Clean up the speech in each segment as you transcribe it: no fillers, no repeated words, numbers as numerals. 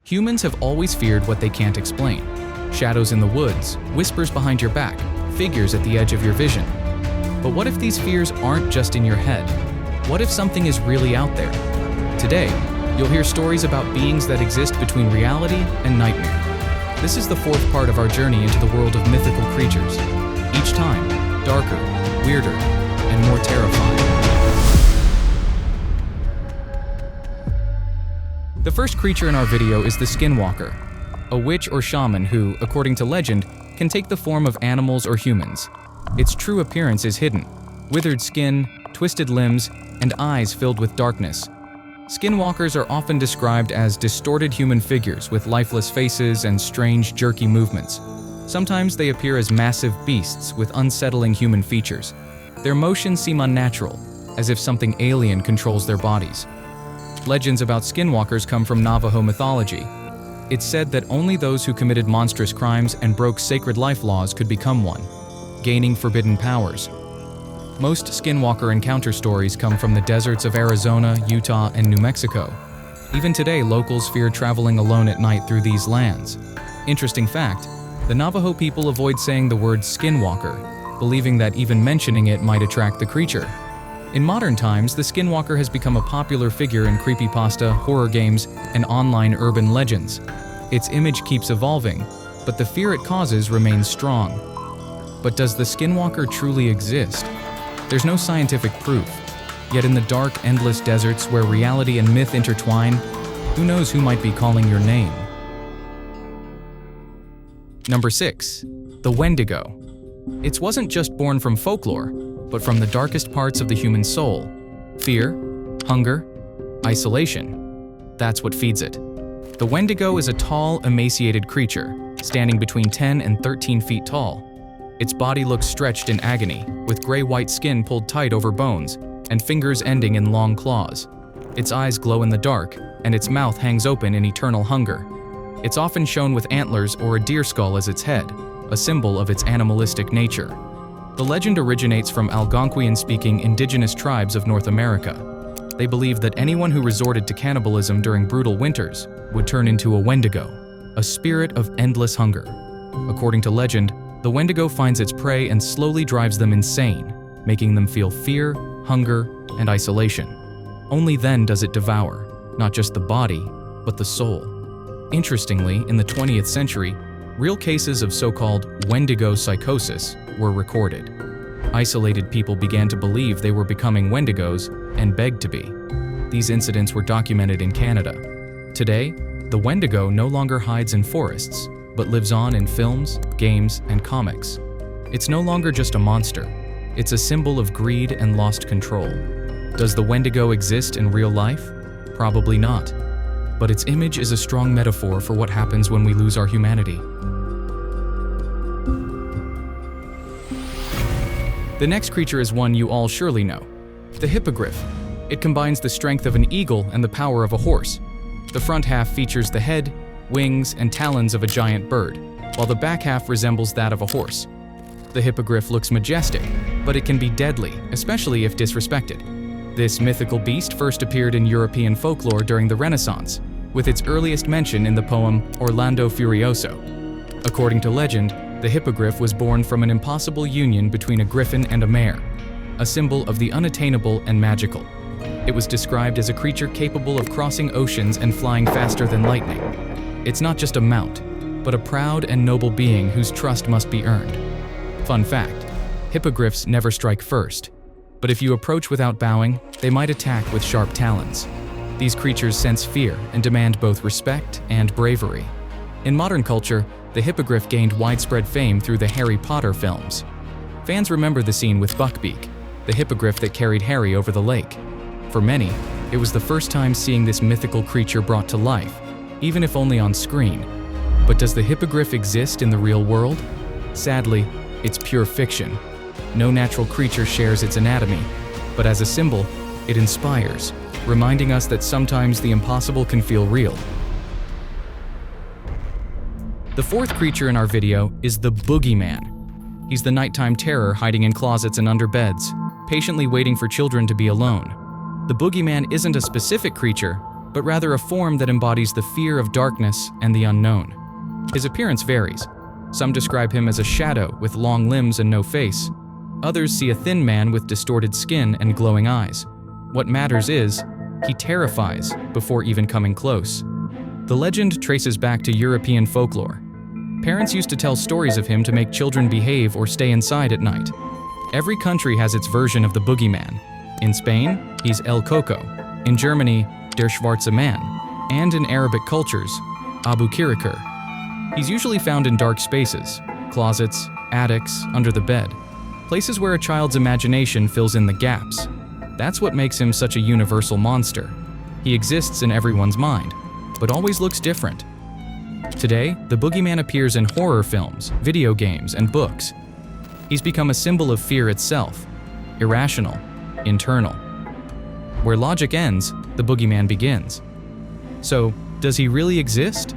Humans have always feared what they can't explain. Shadows in the woods, whispers behind your back, figures at the edge of your vision. But what if these fears aren't just in your head? What if something is really out there? Today, you'll hear stories about beings that exist between reality and nightmare. This is the fourth part of our journey into the world of mythical creatures. Each time, darker, weirder, and more terrifying. The first creature in our video is the Skinwalker, a witch or shaman who, according to legend, can take the form of animals or humans. Its true appearance is hidden: withered skin, twisted limbs, and eyes filled with darkness. Skinwalkers are often described as distorted human figures with lifeless faces and strange, jerky movements. Sometimes they appear as massive beasts with unsettling human features. Their motions seem unnatural, as if something alien controls their bodies. Legends about skinwalkers come from Navajo mythology. It's said that only those who committed monstrous crimes and broke sacred life laws could become one, gaining forbidden powers. Most skinwalker encounter stories come from the deserts of Arizona, Utah, and New Mexico. Even today, locals fear traveling alone at night through these lands. Interesting fact, the Navajo people avoid saying the word skinwalker, believing that even mentioning it might attract the creature. In modern times, the Skinwalker has become a popular figure in creepypasta, horror games, and online urban legends. Its image keeps evolving, but the fear it causes remains strong. But does the Skinwalker truly exist? There's no scientific proof. Yet in the dark, endless deserts where reality and myth intertwine, who knows who might be calling your name? Number 6. The Wendigo. It wasn't just born from folklore, but from the darkest parts of the human soul. Fear, hunger, isolation. That's what feeds it. The Wendigo is a tall, emaciated creature, standing between 10 and 13 feet tall. Its body looks stretched in agony, with gray-white skin pulled tight over bones, and fingers ending in long claws. Its eyes glow in the dark, and its mouth hangs open in eternal hunger. It's often shown with antlers or a deer skull as its head, a symbol of its animalistic nature. The legend originates from Algonquian-speaking indigenous tribes of North America. They believed that anyone who resorted to cannibalism during brutal winters would turn into a Wendigo, a spirit of endless hunger. According to legend, the Wendigo finds its prey and slowly drives them insane, making them feel fear, hunger, and isolation. Only then does it devour, not just the body, but the soul. Interestingly, in the 20th century, real cases of so-called Wendigo psychosis were recorded. Isolated people began to believe they were becoming Wendigos and begged to be. These incidents were documented in Canada. Today, the Wendigo no longer hides in forests, but lives on in films, games, and comics. It's no longer just a monster. It's a symbol of greed and lost control. Does the Wendigo exist in real life? Probably not. But its image is a strong metaphor for what happens when we lose our humanity. The next creature is one you all surely know: the Hippogriff. It combines the strength of an eagle and the power of a horse. The front half features the head, wings, and talons of a giant bird, while the back half resembles that of a horse. The Hippogriff looks majestic, but it can be deadly, especially if disrespected. This mythical beast first appeared in European folklore during the Renaissance, with its earliest mention in the poem Orlando Furioso. According to legend, the Hippogriff was born from an impossible union between a griffin and a mare, a symbol of the unattainable and magical. It was described as a creature capable of crossing oceans and flying faster than lightning. It's not just a mount, but a proud and noble being whose trust must be earned. Fun fact: hippogriffs never strike first, but if you approach without bowing, they might attack with sharp talons. These creatures sense fear and demand both respect and bravery. In modern culture, the Hippogriff gained widespread fame through the Harry Potter films. Fans remember the scene with Buckbeak, the hippogriff that carried Harry over the lake. For many, it was the first time seeing this mythical creature brought to life, even if only on screen. But does the Hippogriff exist in the real world? Sadly, it's pure fiction. No natural creature shares its anatomy, but as a symbol, it inspires, reminding us that sometimes the impossible can feel real. The fourth creature in our video is the Boogeyman. He's the nighttime terror hiding in closets and under beds, patiently waiting for children to be alone. The Boogeyman isn't a specific creature, but rather a form that embodies the fear of darkness and the unknown. His appearance varies. Some describe him as a shadow with long limbs and no face. Others see a thin man with distorted skin and glowing eyes. What matters is, he terrifies before even coming close. The legend traces back to European folklore. Parents used to tell stories of him to make children behave or stay inside at night. Every country has its version of the Boogeyman. In Spain, he's El Coco. In Germany, Der Schwarze Mann. And in Arabic cultures, Abu Kirikur. He's usually found in dark spaces, closets, attics, under the bed, places where a child's imagination fills in the gaps. That's what makes him such a universal monster. He exists in everyone's mind, but always looks different. Today, the Boogeyman appears in horror films, video games, and books. He's become a symbol of fear itself, irrational, internal. Where logic ends, the Boogeyman begins. So, does he really exist?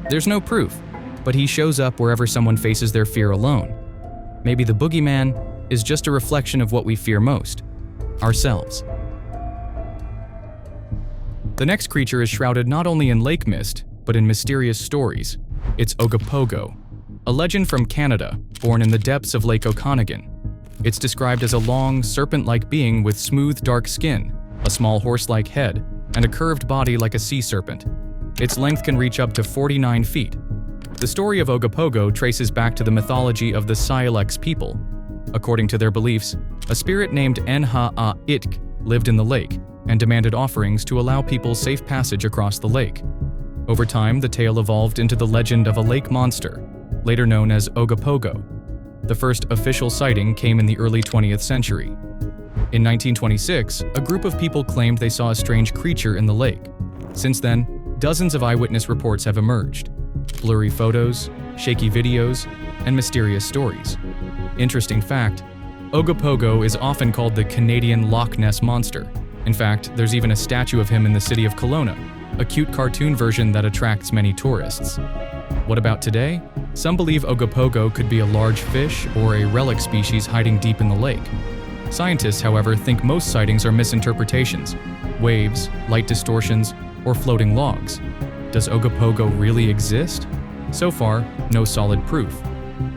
There's no proof, but he shows up wherever someone faces their fear alone. Maybe the Boogeyman is just a reflection of what we fear most, ourselves. The next creature is shrouded not only in lake mist, but in mysterious stories. It's Ogopogo, a legend from Canada, born in the depths of Lake Okanagan. It's described as a long, serpent-like being with smooth, dark skin, a small horse-like head, and a curved body like a sea serpent. Its length can reach up to 49 feet. The story of Ogopogo traces back to the mythology of the Sylex people. According to their beliefs, a spirit named Nha-a-Itk lived in the lake and demanded offerings to allow people safe passage across the lake. Over time, the tale evolved into the legend of a lake monster, later known as Ogopogo. The first official sighting came in the early 20th century. In 1926, a group of people claimed they saw a strange creature in the lake. Since then, dozens of eyewitness reports have emerged. Blurry photos, shaky videos, and mysterious stories. Interesting fact, Ogopogo is often called the Canadian Loch Ness Monster. In fact, there's even a statue of him in the city of Kelowna, a cute cartoon version that attracts many tourists. What about today? Some believe Ogopogo could be a large fish or a relic species hiding deep in the lake. Scientists, however, think most sightings are misinterpretations, waves, light distortions, or floating logs. Does Ogopogo really exist? So far, no solid proof.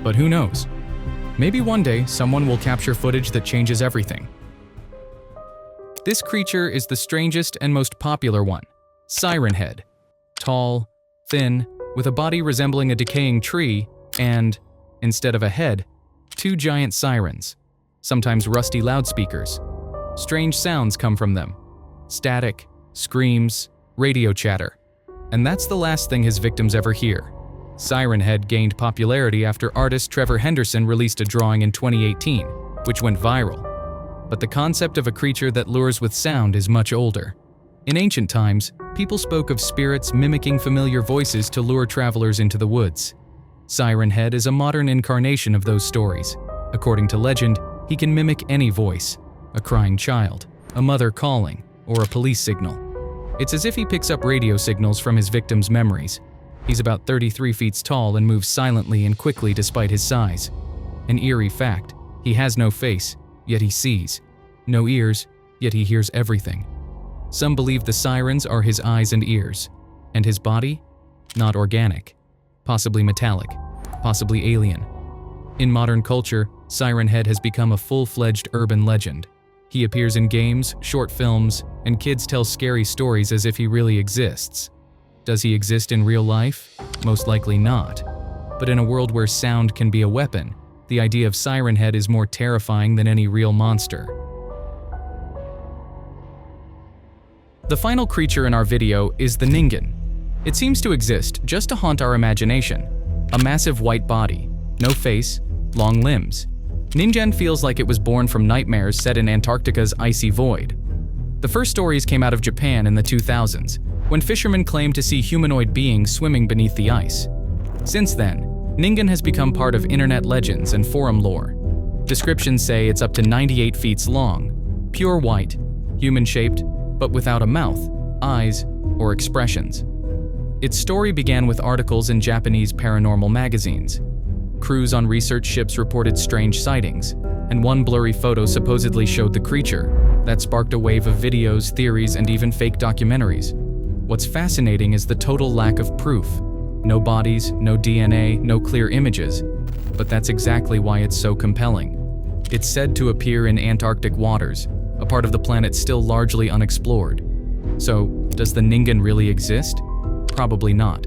But who knows? Maybe one day someone will capture footage that changes everything. This creature is the strangest and most popular one, Siren Head. Tall, thin, with a body resembling a decaying tree, and, instead of a head, two giant sirens, sometimes rusty loudspeakers. Strange sounds come from them. Static, screams, radio chatter. And that's the last thing his victims ever hear. Siren Head gained popularity after artist Trevor Henderson released a drawing in 2018, which went viral. But the concept of a creature that lures with sound is much older. In ancient times, people spoke of spirits mimicking familiar voices to lure travelers into the woods. Siren Head is a modern incarnation of those stories. According to legend, he can mimic any voice, a crying child, a mother calling, or a police signal. It's as if he picks up radio signals from his victims' memories. He's about 33 feet tall and moves silently and quickly despite his size. An eerie fact, he has no face, yet he sees. No ears, yet he hears everything. Some believe the sirens are his eyes and ears, and his body? Not organic. Possibly metallic, possibly alien. In modern culture, Siren Head has become a full-fledged urban legend. He appears in games, short films, and kids tell scary stories as if he really exists. Does he exist in real life? Most likely not. But in a world where sound can be a weapon, the idea of Siren Head is more terrifying than any real monster. The final creature in our video is the Ningen. It seems to exist just to haunt our imagination. A massive white body, no face, long limbs. Ningen feels like it was born from nightmares set in Antarctica's icy void. The first stories came out of Japan in the 2000s, when fishermen claimed to see humanoid beings swimming beneath the ice. Since then, Ningen has become part of internet legends and forum lore. Descriptions say it's up to 98 feet long, pure white, human-shaped, but without a mouth, eyes, or expressions. Its story began with articles in Japanese paranormal magazines. Crews on research ships reported strange sightings, and one blurry photo supposedly showed the creature. That sparked a wave of videos, theories, and even fake documentaries. What's fascinating is the total lack of proof. No bodies, no DNA, no clear images. But that's exactly why it's so compelling. It's said to appear in Antarctic waters, a part of the planet still largely unexplored. So, does the Ningen really exist? Probably not.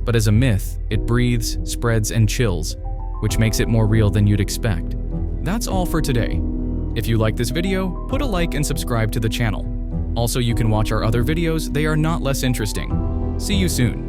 But as a myth, it breathes, spreads, and chills, which makes it more real than you'd expect. That's all for today. If you like this video, put a like and subscribe to the channel. Also, you can watch our other videos, they are not less interesting. See you soon.